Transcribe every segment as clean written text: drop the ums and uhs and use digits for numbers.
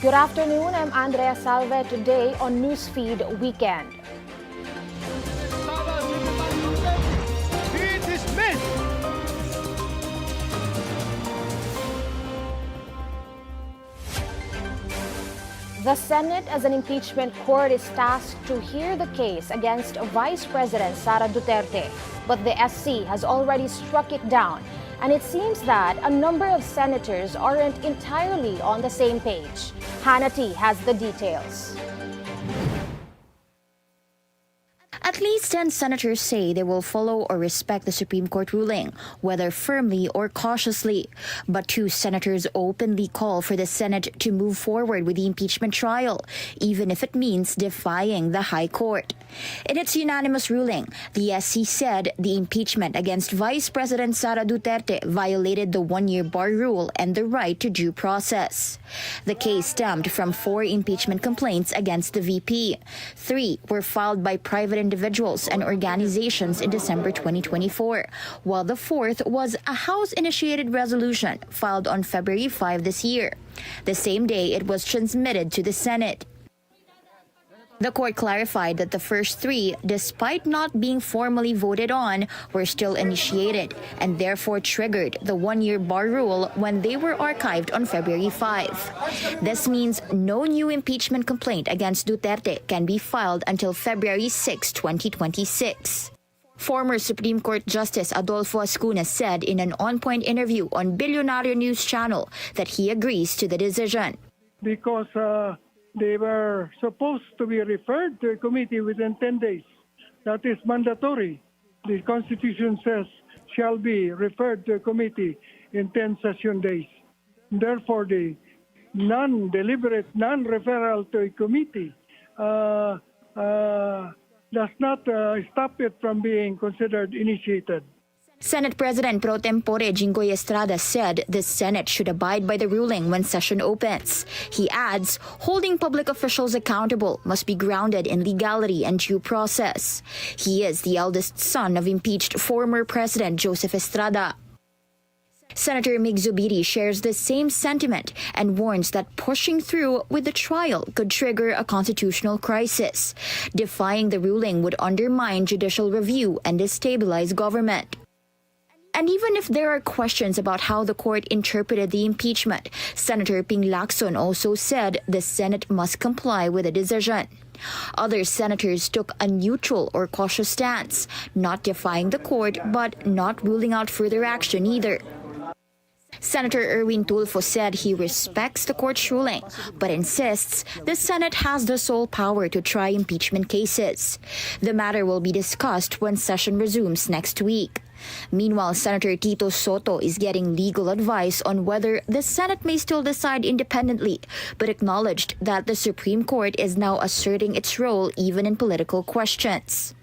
Good afternoon, I'm Andrea Salve today on Newsfeed Weekend. Be dismissed! The Senate as an impeachment court is tasked to hear the case against Vice President Sara Duterte, but the SC has already struck it down, and it seems that a number of senators aren't entirely on the same page. Hannity has the details. At least 10 senators say they will follow or respect the Supreme Court ruling, whether firmly or cautiously. But 2 senators openly call for the Senate to move forward with the impeachment trial, even if it means defying the High Court. In its unanimous ruling, the SC said the impeachment against Vice President Sara Duterte violated the one-year bar rule and the right to due process. The case stemmed from 4 impeachment complaints against the VP. 3 were filed by private individuals and organizations in December 2024, while the 4th was a House-initiated resolution filed on February 5 this year, the same day it was transmitted to the Senate. The court clarified that the first 3, despite not being formally voted on, were still initiated and therefore triggered the one-year bar rule when they were archived on February 5. This means no new impeachment complaint against Duterte can be filed until February 6, 2026. Former Supreme Court Justice Adolfo Ascuna said in an on-point interview on Bilyonaryo News Channel that he agrees to the decision. Because they were supposed to be referred to a committee within 10 days. That is mandatory. The Constitution says shall be referred to a committee in 10 session days. Therefore, the non-deliberate, non-referral to a committee does not stop it from being considered initiated. Senate President Pro Tempore Jinggoy Estrada said the Senate should abide by the ruling when session opens. He adds, holding public officials accountable must be grounded in legality and due process. He is the eldest son of impeached former President Joseph Estrada. Senator Mig Zubiri shares the same sentiment and warns that pushing through with the trial could trigger a constitutional crisis. Defying the ruling would undermine judicial review and destabilize government. And even if there are questions about how the court interpreted the impeachment, Senator Ping Lacson also said the Senate must comply with the decision. Other senators took a neutral or cautious stance, not defying the court but not ruling out further action either. Senator Erwin Tulfo said he respects the court's ruling, but insists the Senate has the sole power to try impeachment cases. The matter will be discussed when session resumes next week. Meanwhile, Senator Tito Soto is getting legal advice on whether the Senate may still decide independently, but acknowledged that the Supreme Court is now asserting its role even in political questions.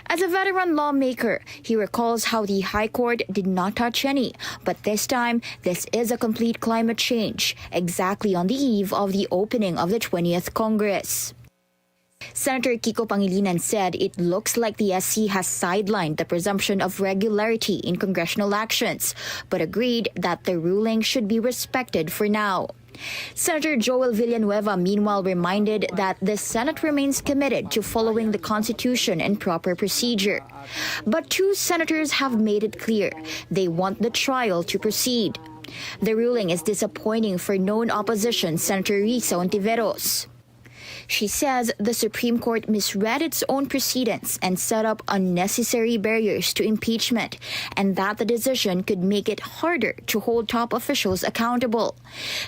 As a veteran lawmaker, he recalls how the High Court did not touch any, but this time, this is a complete climate change, exactly on the eve of the opening of the 20th Congress. Senator Kiko Pangilinan said it looks like the SC has sidelined the presumption of regularity in congressional actions, but agreed that the ruling should be respected for now. Senator Joel Villanueva meanwhile reminded that the Senate remains committed to following the Constitution and proper procedure. But 2 senators have made it clear they want the trial to proceed. The ruling is disappointing for known opposition Senator Risa Ontiveros. She says the Supreme Court misread its own precedents and set up unnecessary barriers to impeachment, and that the decision could make it harder to hold top officials accountable.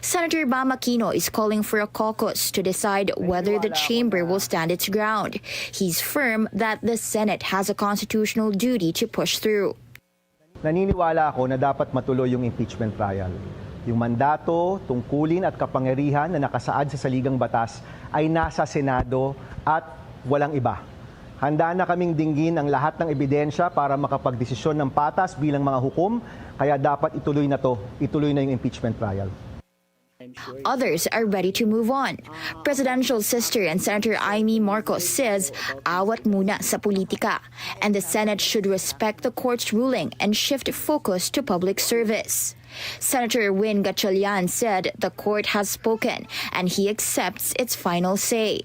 Senator Bam Aquino is calling for a caucus to decide whether the chamber will stand its ground. He's firm that the Senate has a constitutional duty to push through. Naniniwala ako na dapat matuloy yung impeachment trial. Yung mandato, tungkulin at kapangyarihan na nakasaad sa saligang batas ay nasa Senado at walang iba. Handa na kaming dinggin ang lahat ng ebidensya para makapagdesisyon ng patas bilang mga hukom, kaya dapat ituloy na yung impeachment trial. Others are ready to move on. Presidential sister and Senator Amy Marcos says, awat muna sa politika, and the Senate should respect the court's ruling and shift focus to public service. Senator Win Gatchalian said the court has spoken and he accepts its final say.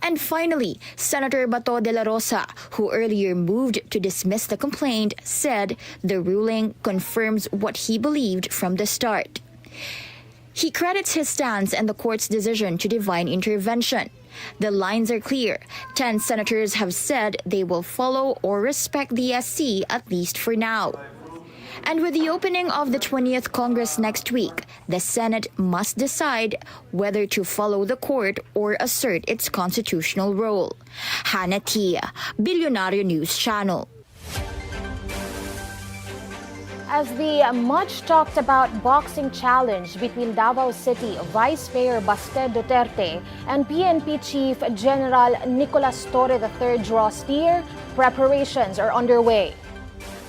And finally, Senator Bato de la Rosa, who earlier moved to dismiss the complaint, said the ruling confirms what he believed from the start. He credits his stance and the court's decision to divine intervention. The lines are clear. 10 senators have said they will follow or respect the SC, at least for now. And with the opening of the 20th Congress next week, the Senate must decide whether to follow the court or assert its constitutional role. Hannah Tia, Billionario News Channel. As the much-talked-about boxing challenge between Davao City Vice Mayor Baste Duterte and PNP Chief General Nicolas Torre III draws near, preparations are underway.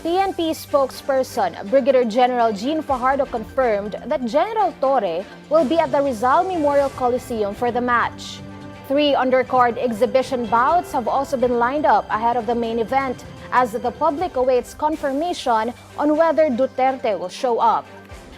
PNP spokesperson Brigadier General Jean Fajardo confirmed that General Torre will be at the Rizal Memorial Coliseum for the match. 3 undercard exhibition bouts have also been lined up ahead of the main event, as the public awaits confirmation on whether Duterte will show up.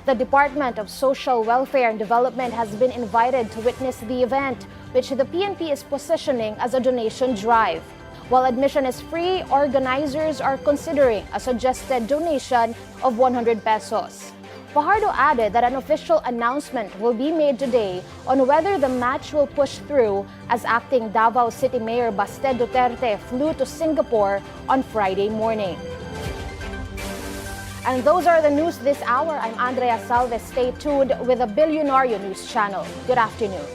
The Department of Social Welfare and Development has been invited to witness the event, which the PNP is positioning as a donation drive. While admission is free, organizers are considering a suggested donation of 100 pesos. Fajardo added that an official announcement will be made today on whether the match will push through, as acting Davao City Mayor Baste Duterte flew to Singapore on Friday morning. And those are the news this hour. I'm Andrea Salve. Stay tuned with the Billionario News Channel. Good afternoon.